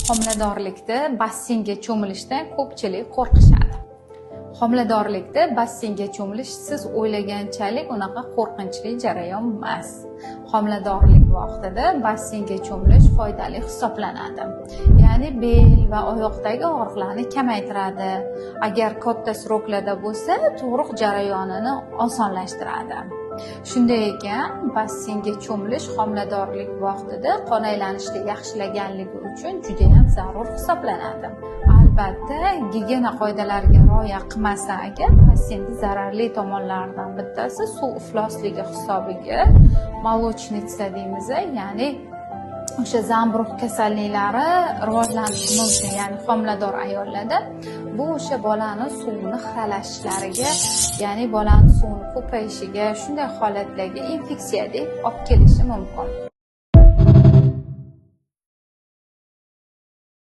Homiladorlikda basseynga cho'milishdan ko'pchilik qo'rqishadi. Homiladorlikda basseynga cho'milish siz o'ylaganchalik unaqa qo'rqinchli jarayon emas. Homiladorlik vaqtida basseynga cho'milish foydali hisoblanadi. Ya'ni bel va oyoqdagi og'riqlarni kamaytiradi. Agar katta sroklarda bo'lsa, tug'ruq jarayonini osonlashtiradi. Shunday ekan, basseynga cho'milish homiladorlik vaqtida qon aylanishni yaxshilaganligi uchun juda ham zarur hisoblanadi. Albatta, gigiyena qoidalariga rioya qilmasa agar, basseynning zararli tomonlaridan bittasi suv iflosligi hisobiga молочница deymiz, ya'ni o'sha zamburug' kasalliklari rivojlanishi mumkin, ya'ni homilador ayollarda bu o'sha bolani suvni xiralashlariga, ya'ni bolani suvni ko'payishiga, shunday holatlarga infeksiyadek olib kelishi mumkin.